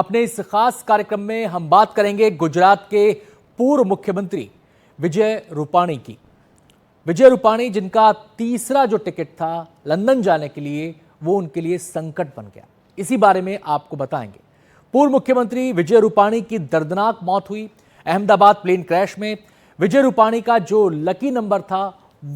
अपने इस खास कार्यक्रम में हम बात करेंगे गुजरात के पूर्व मुख्यमंत्री विजय रूपाणी की। विजय रूपाणी जिनका तीसरा जो टिकट था लंदन जाने के लिए, वो उनके लिए संकट बन गया। इसी बारे में आपको बताएंगे। पूर्व मुख्यमंत्री विजय रूपाणी की दर्दनाक मौत हुई अहमदाबाद प्लेन क्रैश में। विजय रूपाणी का जो लकी नंबर था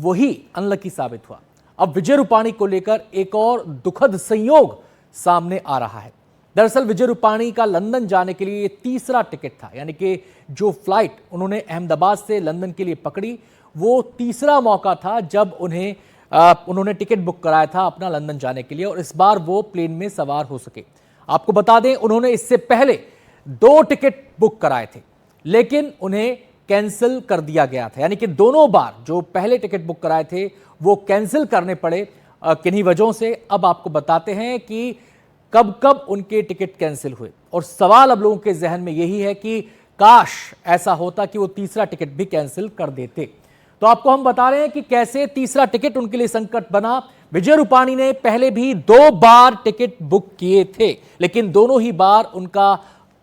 वही अनलकी साबित हुआ। अब विजय रूपाणी को लेकर एक और दुखद संयोग सामने आ रहा है। दरअसल विजय रूपाणी का लंदन जाने के लिए ये तीसरा टिकट था, यानी कि जो फ्लाइट उन्होंने अहमदाबाद से लंदन के लिए पकड़ी वो तीसरा मौका था जब उन्होंने टिकट बुक कराया था अपना लंदन जाने के लिए, और इस बार वो प्लेन में सवार हो सके। आपको बता दें उन्होंने इससे पहले 2 टिकट बुक कराए थे, लेकिन उन्हें कैंसिल कर दिया गया था। यानी कि दोनों बार जो पहले टिकट बुक कराए थे वो कैंसिल करने पड़े किन्हीं वजहों से। अब आपको बताते हैं कि कब कब उनके टिकट कैंसिल हुए, और सवाल अब लोगों के जहन में यही है कि काश ऐसा होता कि वो तीसरा टिकट भी कैंसिल कर देते। तो आपको हम बता रहे हैं कि कैसे तीसरा टिकट उनके लिए संकट बना। विजय रूपाणी ने पहले भी 2 बार टिकट बुक किए थे, लेकिन दोनों ही बार उनका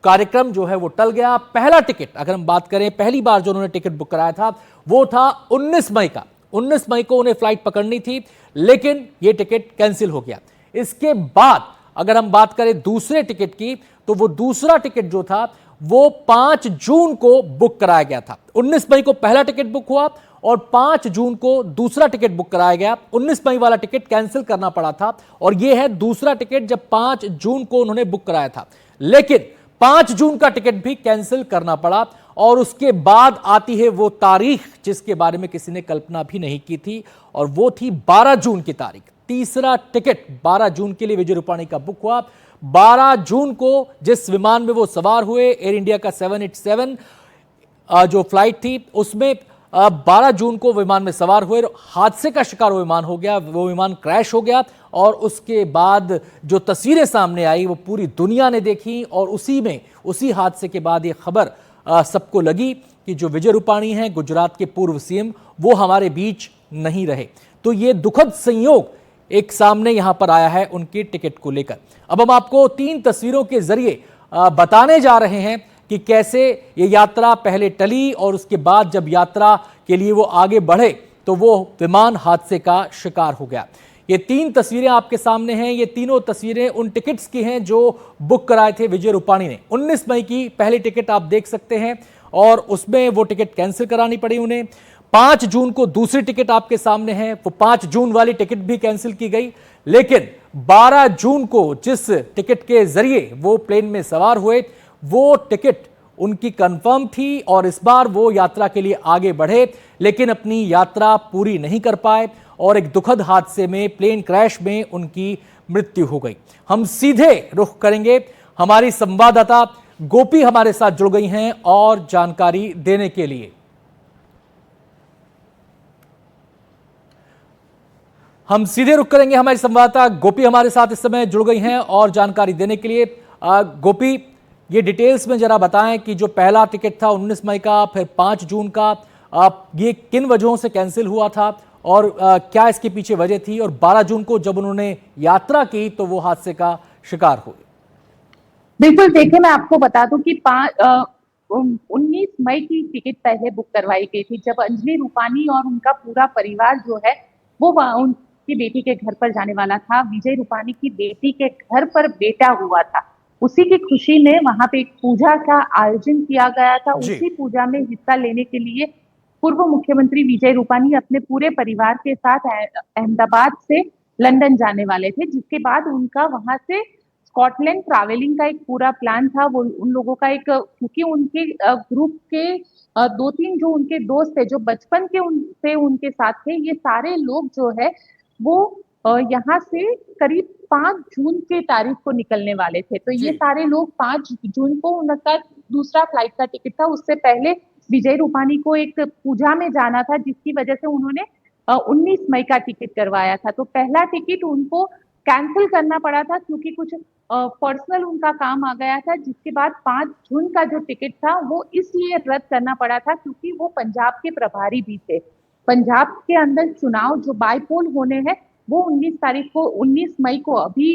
कार्यक्रम जो है वो टल गया। पहला टिकट अगर हम बात करें, पहली बार जो उन्होंने टिकट बुक कराया था वो था 19 मई का। 19 मई को उन्हें फ्लाइट पकड़नी थी, लेकिन ये टिकट कैंसिल हो गया। इसके बाद अगर हम बात करें दूसरे टिकट की, तो वो दूसरा टिकट जो था वो 5 जून को बुक कराया गया था। 19 मई को पहला टिकट बुक हुआ और 5 जून को दूसरा टिकट बुक कराया गया। 19 मई वाला टिकट कैंसिल करना पड़ा था, और यह है दूसरा टिकट जब 5 जून को उन्होंने बुक कराया था। लेकिन 5 जून का टिकट भी कैंसिल करना पड़ा, और उसके बाद आती है वो तारीख जिसके बारे में किसी ने कल्पना भी नहीं की थी, और वो थी 12 जून की तारीख। तीसरा टिकट 12 जून के लिए विजय रूपाणी का बुक हुआ। 12 जून को जिस विमान में वो सवार हुए, एयर इंडिया का 787 जो फ्लाइट थी, उसमें 12 जून को विमान में सवार हुए, हादसे का शिकार वो विमान हो गया, वो विमान क्रैश हो गया। और उसके बाद जो तस्वीरें सामने आई वो पूरी दुनिया ने देखी, और उसी हादसे के बाद ये खबर सबको लगी कि जो विजय रूपाणी हैं, गुजरात के पूर्व सीएम, वो हमारे बीच नहीं रहे। तो ये दुखद संयोग एक सामने यहां पर आया है उनकी टिकट को लेकर। अब हम आपको 3 तस्वीरों के जरिए बताने जा रहे हैं कि कैसे ये यात्रा पहले टली, और उसके बाद जब यात्रा के लिए वो आगे बढ़े तो वो विमान हादसे का शिकार हो गया। ये 3 तस्वीरें आपके सामने हैं। ये तीनों तस्वीरें उन टिकट्स की हैं जो बुक कराए थे विजय रूपाणी ने। 19 मई की पहली टिकट आप देख सकते हैं, और उसमें वो टिकट कैंसिल करानी पड़ी उन्हें। 5 जून को दूसरी टिकट आपके सामने है, वो 5 जून वाली टिकट भी कैंसिल की गई। लेकिन 12 जून को जिस टिकट के जरिए वो प्लेन में सवार हुए, वो टिकट उनकी कंफर्म थी, और इस बार वो यात्रा के लिए आगे बढ़े, लेकिन अपनी यात्रा पूरी नहीं कर पाए, और एक दुखद हादसे में, प्लेन क्रैश में उनकी मृत्यु हो गई। हम सीधे रुख करेंगे, हमारी संवाददाता गोपी हमारे साथ जुड़ गई हैं और जानकारी देने के लिए। हम सीधे रुक करेंगे, हमारी संवाददाता गोपी हमारे साथ इस समय जुड़ गई हैं और जानकारी देने के लिए। गोपी, ये डिटेल्स में जरा बताएं कि जो पहला टिकट था 19 मई का, फिर 5 जून का, ये किन वजहों से कैंसिल हुआ था, और क्या इसके पीछे वजह थी, और 12 जून को जब उन्होंने यात्रा की तो वो हादसे का शिकार हुए। बिल्कुल, देखिए मैं आपको बता दूं कि 19 मई की टिकट पहले बुक करवाई गई थी, जब अंजलि रूपाणी और उनका पूरा परिवार जो है वो उनकी बेटी के घर पर जाने वाला था। विजय रूपाणी की बेटी के घर पर बेटा हुआ था, उसी की खुशी में वहां पे एक पूजा का आयोजन किया गया था। उसी पूजा में हिस्सा लेने के लिए पूर्व मुख्यमंत्री विजय रूपाणी अपने पूरे परिवार के साथ अहमदाबाद से लंदन जाने वाले थे, जिसके बाद उनका वहां से स्कॉटलैंड ट्रैवलिंग का एक पूरा प्लान था। वो उन लोगों का एक, क्योंकि उनके ग्रुप के 2-3 जो उनके दोस्त थे जो बचपन के उनसे उनके साथ थे, ये सारे लोग जो है वो यहाँ से करीब 5 जून के तारीख को निकलने वाले थे। तो ये सारे लोग 5 जून को उनका दूसरा फ्लाइट का टिकट था। उससे पहले विजय रूपाणी को एक पूजा में जाना था, जिसकी वजह से उन्होंने 19 मई का टिकट करवाया था। तो पहला टिकट उनको कैंसिल करना पड़ा था, क्योंकि कुछ पर्सनल उनका काम आ गया था, जिसके बाद 5 जून का जो टिकट था वो इसलिए रद्द करना पड़ा था क्योंकि वो पंजाब के प्रभारी भी थे। पंजाब के अंदर चुनाव जो बाईपोल होने हैं वो 19 मई को अभी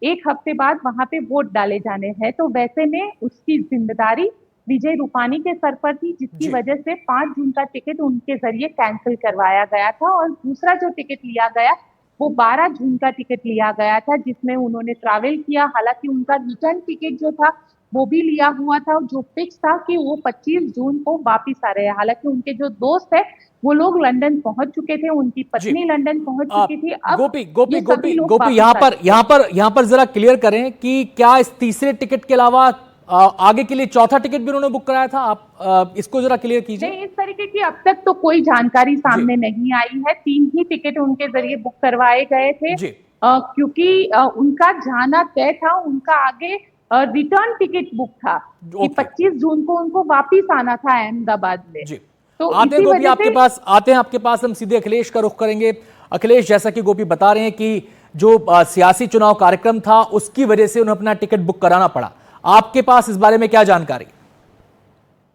एक हफ्ते बाद वहां पे वोट डाले जाने हैं। तो वैसे में उसकी जिम्मेदारी विजय रूपाणी के सर पर थी, जिसकी जी वजह से 5 जून का टिकट उनके जरिए कैंसिल करवाया गया था। और दूसरा जो टिकट लिया गया वो 12 जून का टिकट लिया गया था, जिसमें उन्होंने ट्रैवल किया। हालांकि उनका रिटर्न टिकट जो था वो भी लिया हुआ था, जो फिक्स था कि वो 25 जून को वापिस आ रहे हैं। हालांकि उनके जो दोस्त है वो लोग लंदन पहुंच चुके थे, उनकी जी पत्नी लंदन पहुंच चुकी थी। अब गोपी गोपी ये सभी गोपी लोग गोपी वापिस यहाँ आ पर चुके हैं। यहाँ पर जरा क्लियर करें कि क्या इस तीसरे टिकट के अलावा आगे के लिए चौथा टिकट भी उन्होंने बुक कराया था? आप इसको जरा क्लियर कीजिए। नहीं, इस तरीके की अब तक तो कोई जानकारी जी सामने नहीं आई है। 3 ही टिकट उनके जरिए बुक करवाए गए थे, जी क्योंकि उनका जाना तय था। उनका आगे रिटर्न टिकट बुक था कि ओके 25 जून को उनको वापिस आना था अहमदाबाद में। जी तो आते हैं इसी गोपी वजह आपके से पास, आते हैं आपके पास, हम सीधे अखिलेश का रुख करेंगे। अखिलेश, जैसा कि गोपी बता रहे हैं कि जो सियासी चुनाव कार्यक्रम था उसकी वजह से उन्हें अपना टिकट बुक कराना पड़ा, आपके पास इस बारे में क्या जानकारी?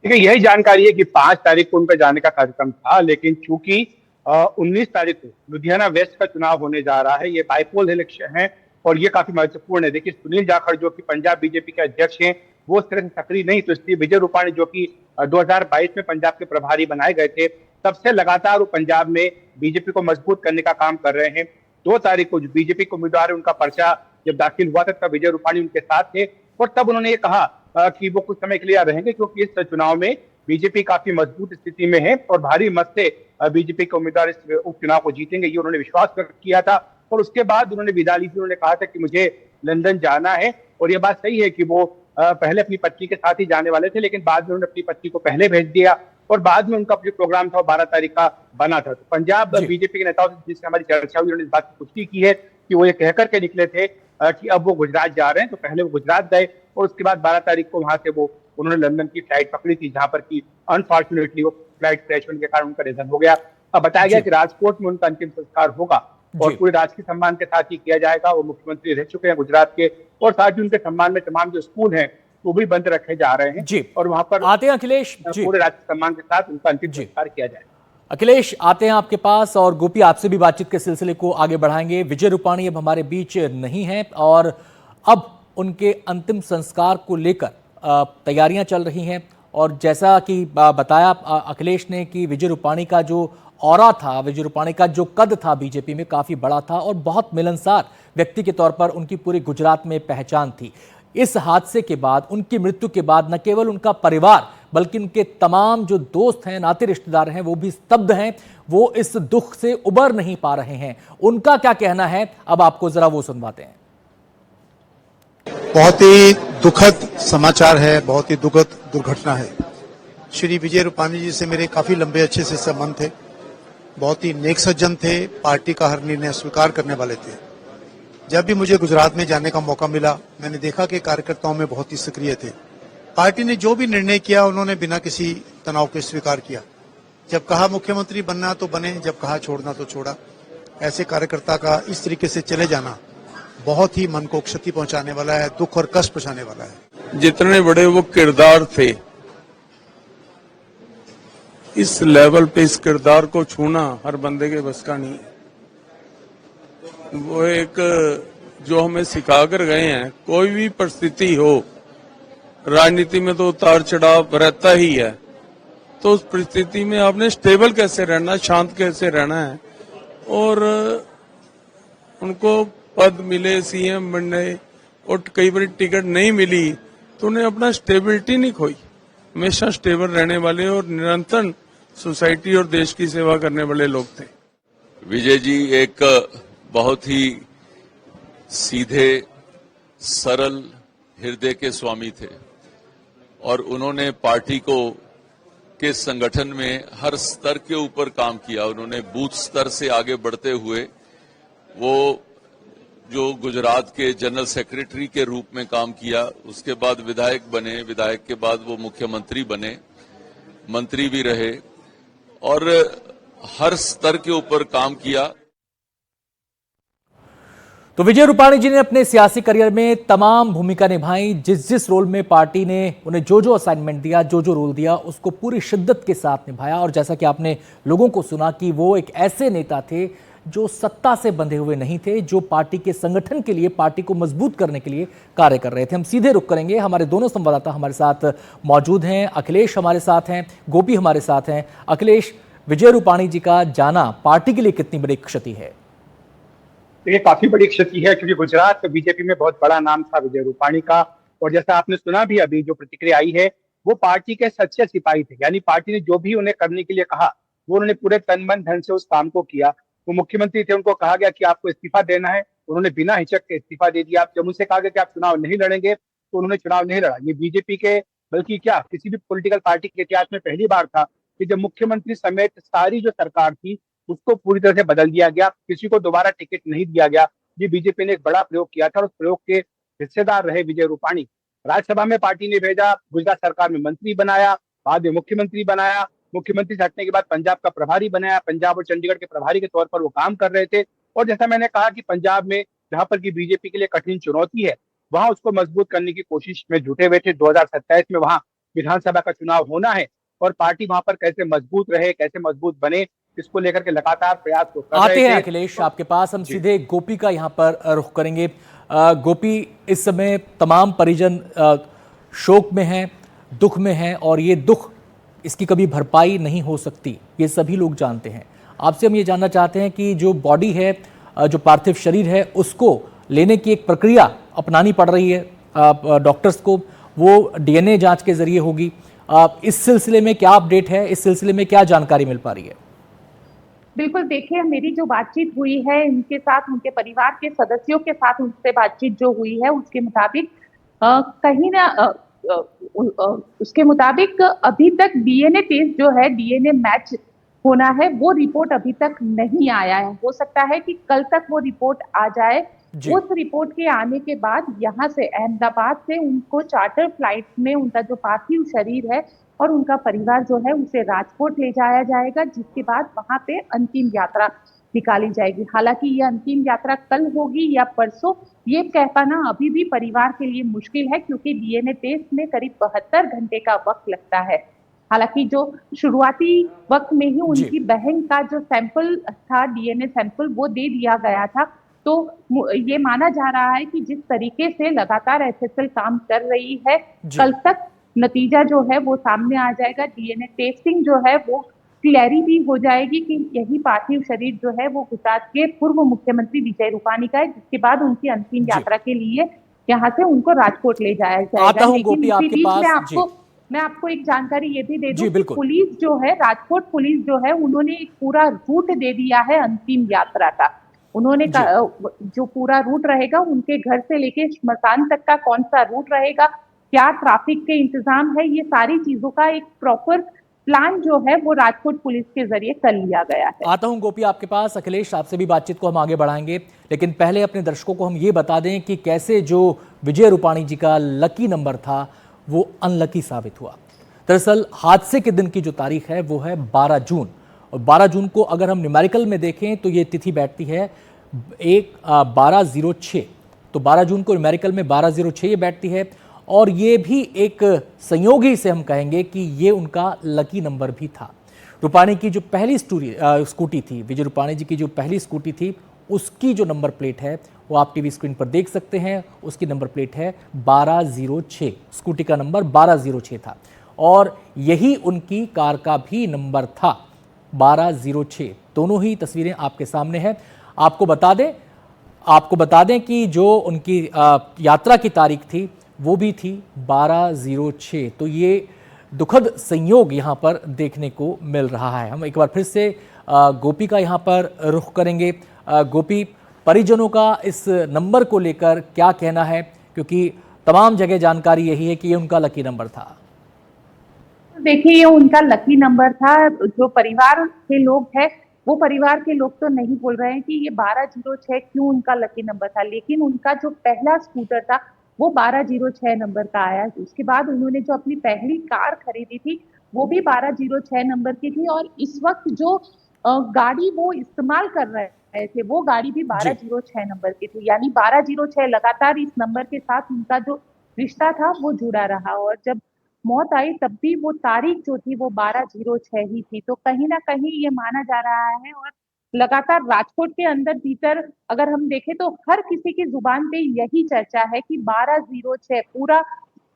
देखिए, यही जानकारी है कि 5 तारीख को उनका जाने का कार्यक्रम था, लेकिन चूंकि 19 तारीख को लुधियाना वेस्ट का चुनाव होने जा रहा है, ये बाइपोल इलेक्शन है और ये काफी महत्वपूर्ण है। देखिए, सुनील जाखड़ जो कि पंजाब बीजेपी के अध्यक्ष हैं, वो उस तरह से सक्रिय नहीं, तो इसलिए विजय रूपाणी जो कि 2022 में पंजाब के प्रभारी बनाए गए थे, तब से लगातार वो पंजाब में बीजेपी को मजबूत करने का काम कर रहे हैं। 2 तारीख को जो बीजेपी के उम्मीदवार है, उनका पर्चा जब दाखिल हुआ था तब विजय रूपाणी उनके साथ थे और तब उन्होंने ये कहा कि वो कुछ समय के लिए रहेंगे, क्योंकि इस चुनाव में बीजेपी काफी मजबूत स्थिति में है और भारी मत से बीजेपी के उम्मीदवार इस उपचुनाव को जीतेंगे, ये उन्होंने विश्वास व्यक्त किया था। और उसके बाद उन्होंने विदा ली थी। उन्होंने कहा था कि मुझे लंदन जाना है, और ये बात सही है कि वो पहले अपनी पत्नी के साथ ही जाने वाले थे, लेकिन बाद में उन्होंने अपनी पत्नी को पहले भेज दिया और बाद में उनका जो प्रोग्राम था वो 12 तारीख का बना था। तो पंजाब बीजेपी के नेताओं से जिससे हमारी चर्चा हुई, उन्होंने इस बात की पुष्टि की है कि वो ये कहकर के निकले थे कि अब वो गुजरात जा रहे हैं। तो पहले वो गुजरात गए और उसके बाद 12 तारीख को वहां से वो उन्होंने लंदन की फ्लाइट पकड़ी थी, जहां पर की अनफॉर्चुनेटली वो फ्लाइट क्रैश होने के कारण उनका निधन हो गया। अब बताया गया कि राजकोट में उनका अंतिम संस्कार होगा और पूरे राजकीय सम्मान के साथ ही किया जाएगा। वो मुख्यमंत्री रह चुके हैं गुजरात के, और साथ ही उनके सम्मान में तमाम जो स्कूल हैं वो भी बंद रखे जा रहे हैं जी, और वहां पर आते हैं अखिलेश जी, पूरे राजकीय सम्मान के साथ उनका अंतिम संस्कार किया जाएगा। अखिलेश आते हैं आपके पास, और गोपी आपसे भी बातचीत के सिलसिले को आगे बढ़ाएंगे। विजय रूपाणी अब हमारे बीच नहीं है और अब उनके अंतिम संस्कार को लेकर तैयारियां चल रही हैं। और जैसा कि बताया अखिलेश ने कि विजय रूपाणी का जो ऑरा था, विजय रूपाणी का जो कद था बीजेपी में काफ़ी बड़ा था और बहुत मिलनसार व्यक्ति के तौर पर उनकी पूरी गुजरात में पहचान थी। इस हादसे के बाद, उनकी मृत्यु के बाद, न केवल उनका परिवार बल्कि उनके तमाम जो दोस्त हैं, नाते रिश्तेदार हैं, वो भी स्तब्ध हैं। वो इस दुख से उबर नहीं पा रहे हैं। उनका क्या कहना है, अब आपको जरा वो सुनवाते हैं। बहुत ही दुखद समाचार है, बहुत ही दुखद दुर्घटना है। श्री विजय रूपाणी जी से मेरे काफी लंबे अच्छे से संबंध थे, बहुत ही नेक सज्जन थे, पार्टी का हर निर्णय स्वीकार करने वाले थे। जब भी मुझे गुजरात में जाने का मौका मिला, मैंने देखा कि कार्यकर्ताओं में बहुत ही सक्रिय थे। पार्टी ने जो भी निर्णय किया उन्होंने बिना किसी तनाव के स्वीकार किया। जब कहा मुख्यमंत्री बनना तो बने, जब कहा छोड़ना तो छोड़ा। ऐसे कार्यकर्ता का इस तरीके से चले जाना बहुत ही मन को क्षति पहुंचाने वाला है, दुख और कष्ट पहुंचाने वाला है। जितने बड़े वो किरदार थे, इस लेवल पे इस किरदार को छूना हर बंदे के बस का नहीं है। वो एक जो हमें सिखा कर गए हैं, कोई भी परिस्थिति हो, राजनीति में तो उतार चढ़ाव रहता ही है, तो उस परिस्थिति में आपने स्टेबल कैसे रहना, शांत कैसे रहना है। और उनको पद मिले, सीएम बनने, और कई बार टिकट नहीं मिली तो उन्हें अपना स्टेबिलिटी नहीं खोई। हमेशा स्टेबल रहने वाले और निरंतर सोसाइटी और देश की सेवा करने वाले लोग थे। विजय जी एक बहुत ही सीधे, सरल हृदय के स्वामी थे और उन्होंने पार्टी को के संगठन में हर स्तर के ऊपर काम किया। उन्होंने बूथ स्तर से आगे बढ़ते हुए वो जो गुजरात के जनरल सेक्रेटरी के रूप में काम किया, उसके बाद विधायक बने, विधायक के बाद वो मुख्यमंत्री बने, मंत्री भी रहे और हर स्तर के ऊपर काम किया। तो विजय रूपाणी जी ने अपने सियासी करियर में तमाम भूमिका निभाई। जिस जिस रोल में पार्टी ने उन्हें जो जो असाइनमेंट दिया, जो जो रोल दिया, उसको पूरी शिद्दत के साथ निभाया। और जैसा कि आपने लोगों को सुना कि वो एक ऐसे नेता थे जो सत्ता से बंधे हुए नहीं थे, जो पार्टी के संगठन के लिए, पार्टी को मजबूत करने के लिए कार्य कर रहे थे। हम सीधे रुख करेंगे, हमारे दोनों संवाददाता हमारे साथ मौजूद हैं। अखिलेश हमारे साथ हैं, गोपी हमारे साथ हैं। अखिलेश, विजय रूपाणी जी का जाना पार्टी के लिए कितनी बड़ी क्षति है? ये काफी बड़ी क्षति है, क्योंकि गुजरात बीजेपी में बहुत बड़ा नाम था विजय रूपाणी का। और जैसा आपने सुना भी, अभी जो प्रतिक्रिया आई है, वो पार्टी के सच्चे सिपाही थे। यानी पार्टी ने जो भी उन्हें करने के लिए कहा, वो उन्होंने पूरे तन मन धन से उस काम को किया। वो मुख्यमंत्री थे, उनको कहा गया कि आपको इस्तीफा देना है, उन्होंने बिना हिचक के इस्तीफा दे दिया। जब उनसे कहा गया कि आप चुनाव नहीं लड़ेंगे, तो उन्होंने चुनाव नहीं लड़ा। ये बीजेपी के, बल्कि क्या किसी भी पॉलिटिकल पार्टी के इतिहास में पहली बार था कि जब मुख्यमंत्री समेत सारी जो सरकार थी, उसको पूरी तरह से बदल दिया गया, किसी को दोबारा टिकट नहीं दिया गया। ये बीजेपी ने एक बड़ा प्रयोग किया था और उस प्रयोग के हिस्सेदार रहे विजय रूपाणी। राज्यसभा में पार्टी ने भेजा, गुजरात सरकार में मंत्री बनाया, बाद में मुख्यमंत्री बनाया, मुख्यमंत्री से हटने के बाद पंजाब का प्रभारी बनाया, पंजाब और चंडीगढ़ के प्रभारी के तौर पर वो काम कर रहे थे। और जैसा मैंने कहा कि पंजाब में, जहां पर की बीजेपी के लिए कठिन चुनौती है, वहां उसको मजबूत करने की कोशिश में जुटे हुए थे। 2027 में वहां विधानसभा का चुनाव होना है और पार्टी वहां पर कैसे मजबूत रहे, कैसे मजबूत बने, इसको लेकर के लगातार प्रयास तो कर आते रहे हैं थे। अखिलेश आपके पास। हम सीधे गोपी का यहां पर रुख करेंगे। गोपी, इस समय तमाम परिजन शोक में हैं, दुख में हैं, और ये दुख, इसकी कभी भरपाई नहीं हो सकती, ये सभी लोग जानते हैं। आपसे हम ये जानना चाहते हैं कि जो बॉडी है, जो पार्थिव शरीर है, उसको लेने की एक प्रक्रिया अपनानी पड़ रही है डॉक्टर्स को, वो डीएनए जांच के जरिए होगी। इस सिलसिले में क्या अपडेट है, इस सिलसिले में क्या जानकारी मिल पा रही है? बिल्कुल, देखिए, मेरी जो बातचीत हुई है इनके साथ, उनके परिवार के सदस्यों के साथ उनसे बातचीत जो हुई है, उसके मुताबिक कहीं ना उसके मुताबिक अभी तक डीएनए टेस्ट जो है, डीएनए मैच होना है, वो रिपोर्ट अभी तक नहीं आया है। हो सकता है कि कल तक वो रिपोर्ट आ जाए। उस रिपोर्ट के आने के बाद यहाँ से, अहमदाबाद से, उनको चार्टर फ्लाइट में उनका जो पार्थिव शरीर है और उनका परिवार जो है, उसे राजकोट ले जाया जाएगा, जिसके बाद वहां पे अंतिम यात्रा निकाली जाएगी। हालांकि ये अंतिम यात्रा कल होगी या परसों, ये कह पाना अभी भी परिवार के लिए मुश्किल है, क्योंकि डीएनए टेस्ट में करीब 72 घंटे का वक्त लगता है। हालांकि जो शुरुआती वक्त में ही उनकी बहन का जो सैंपल था, डीएनए सैंपल, वो दे दिया गया था। तो ये माना जा रहा है कि जिस तरीके से लगातार एसएसएल काम कर रही है, कल तक नतीजा जो है वो सामने आ जाएगा। डीएनए टेस्टिंग जो है वो क्लैरिटी हो जाएगी कि यही पार्थिव शरीर जो है वो गुजरात के पूर्व मुख्यमंत्री विजय रूपाणी का है, जिसके बाद उनकी अंतिम यात्रा के लिए यहाँ से उनको राजकोट ले जाया जाएगा। लेकिन इसी बीच मैं आपको एक जानकारी ये भी दे दूं कि पुलिस जो है, राजकोट पुलिस जो है, उन्होंने एक पूरा रूट दे दिया है अंतिम यात्रा का। उन्होंने जो पूरा रूट रहेगा, उनके घर से लेके श्मशान तक का कौन सा रूट रहेगा, क्या ट्रैफिक के इंतजाम है, ये सारी चीजों का एक प्रॉपर प्लान जो है वो राजकोट पुलिस के जरिए कर लिया गया है। आता हूं गोपी आपके पास। अखिलेश, आपसे भी बातचीत को हम आगे बढ़ाएंगे, लेकिन पहले अपने दर्शकों को हम ये बता दें कि कैसे जो विजय रूपाणी जी का लकी नंबर था वो अनलकी साबित हुआ। दरअसल हादसे के दिन की जो तारीख है वो है 12 जून, और 12 जून को अगर हम न्यूमेरिकल में देखें तो ये तिथि बैठती है 1206। तो 12 जून को न्यूमेरिकल में 1206 ये बैठती है, और ये भी एक संयोग ही से हम कहेंगे कि ये उनका लकी नंबर भी था। रूपाणी की जो पहली स्कूटी थी, विजय रूपाणी जी की जो पहली स्कूटी थी, उसकी जो नंबर प्लेट है वो आप टीवी स्क्रीन पर देख सकते हैं। उसकी नंबर प्लेट है 1206, स्कूटी का नंबर 1206 था, और यही उनकी कार का भी नंबर था, 1206। दोनों ही तस्वीरें आपके सामने हैं। आपको बता दें कि जो उनकी यात्रा की तारीख थी वो भी थी 1206। तो ये दुखद संयोग यहाँ पर देखने को मिल रहा है। हम एक बार फिर से गोपी का यहाँ पर रुख करेंगे। गोपी, परिजनों का इस नंबर को लेकर क्या कहना है, क्योंकि तमाम जगह जानकारी यही है कि ये उनका लकी नंबर था। देखिए, ये उनका लकी नंबर था। जो परिवार के लोग हैं, वो परिवार के लोग तो नहीं बोल रहे हैं कि ये 1206 क्यों उनका लकी नंबर था, लेकिन उनका जो पहला स्कूटर था वो 1206 नंबर का आया। उसके बाद उन्होंने जो अपनी पहली कार खरीदी थी वो भी 1206 नंबर की थी, और इस वक्त जो गाड़ी वो इस्तेमाल कर रहे थे वो गाड़ी भी 1206 नंबर की थी। यानी 1206 लगातार इस नंबर के साथ उनका जो रिश्ता था वो जुड़ा रहा, और जब मौत आई तब भी वो तारीख जो थी वो 1206 ही थी। तो कहीं ना कहीं ये माना जा रहा है, और लगातार राजकोट के अंदर भीतर अगर हम देखें तो हर किसी की जुबान पे यही चर्चा है कि 1206 पूरा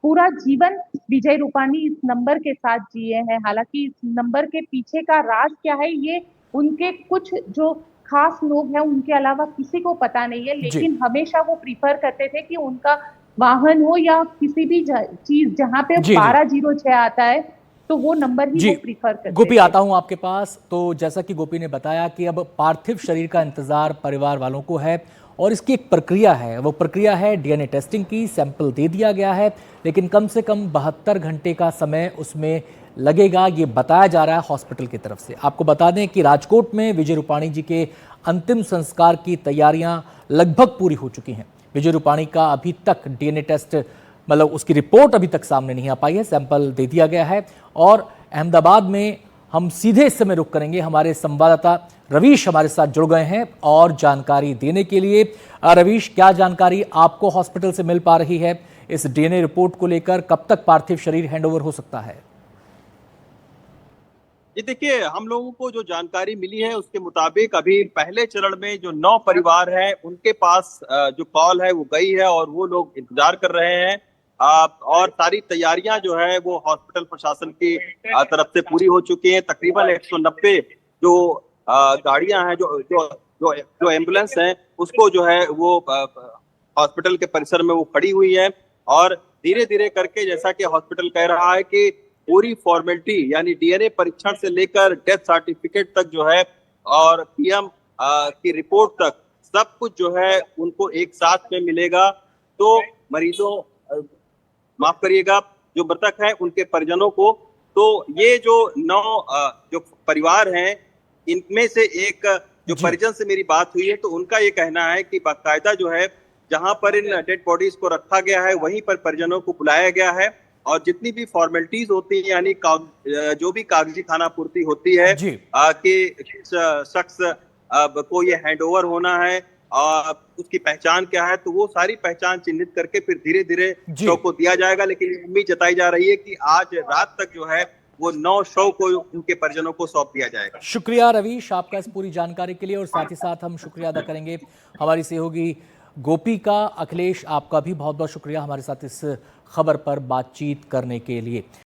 पूरा जीवन विजय रूपाणी इस नंबर के साथ जिए हैं। हालांकि इस नंबर के पीछे का राज क्या है ये उनके कुछ जो खास लोग हैं उनके अलावा किसी को पता नहीं है, जी लेकिन हमेशा वो प्रीफर करते थे कि उनका वाहन हो या किसी भी चीज जहां पे जी जी 1206 आता है तो वो नंबर ही जी वो प्रीफर करते गोपी, थे। आता हूं आपके पास। तो जैसा कि गोपी ने बताया कि अब पार्थिव शरीर का इंतजार परिवार वालों को है और इसकी एक प्रक्रिया है, वो प्रक्रिया है डीएनए टेस्टिंग की। सैंपल दे दिया गया है, लेकिन कम से कम 72 घंटे का समय उसमें लगेगा, ये बताया जा रहा है हॉस्पिटल की तरफ से। आपको बता दें कि राजकोट में विजय रूपाणी जी के अंतिम संस्कार की तैयारियां लगभग पूरी हो चुकी हैं। विजय रूपाणी का अभी तक डीएनए टेस्ट, मतलब उसकी रिपोर्ट अभी तक सामने नहीं आ पाई है, सैंपल दे दिया गया है। और अहमदाबाद में हम सीधे इस समय रुक करेंगे, हमारे संवाददाता रवीश हमारे साथ जुड़ गए हैं और जानकारी देने के लिए। रवीश, क्या जानकारी आपको हॉस्पिटल से मिल पा रही है इस डीएनए रिपोर्ट को लेकर? कब तक पार्थिव शरीर हैंडओवर हो सकता है? ये देखिए, हम लोगों को जो जानकारी मिली है उसके मुताबिक अभी पहले चरण में जो 9 परिवार हैं उनके पास जो कॉल है वो गई है और वो लोग इंतजार कर रहे हैं। और सारी तैयारियां जो है वो हॉस्पिटल प्रशासन की तरफ से पूरी हो चुकी हैं। तकरीबन 190 जो गाड़ियां हैं, जो जो जो जो एम्बुलेंस हैं, उसको जो है वो हॉस्पिटल के परिसर में वो खड़ी हुई है। और धीरे धीरे करके, जैसा कि हॉस्पिटल कह रहा है कि पूरी फॉर्मेलिटी यानी डीएनए परीक्षण से लेकर डेथ सर्टिफिकेट तक जो है और पीएम की रिपोर्ट तक सब कुछ जो है उनको एक साथ में मिलेगा। तो मरीजों, माफ करिएगा, जो मृतक है उनके परिजनों को, तो ये जो 9 जो परिवार हैं इनमें से एक जो जी परिजन से मेरी बात हुई है तो उनका ये कहना है कि बाकायदा जो है जहां पर इन डेड बॉडीज को रखा गया है वहीं पर परिजनों को बुलाया गया है और जितनी भी फॉर्मेलिटीज होती है यानी जो भी कागजी खानापूर्ति होती है जी कि किस शख्स को ये हैंडओवर होना है और उसकी पहचान क्या है, तो वो सारी पहचान चिन्हित करके फिर धीरे धीरे जी शव को दिया जाएगा। लेकिन उम्मीद जताई जा रही है कि आज रात तक जो है वो 9 शव को उनके परिजनों को सौंप दिया जाएगा। शुक्रिया रवीश आपका इस पूरी जानकारी के लिए, और साथ ही साथ हम शुक्रिया अदा करेंगे हमारी सहयोगी गोपी का। अखिलेश, आपका भी बहुत बहुत शुक्रिया हमारे साथ इस खबर पर बातचीत करने के लिए।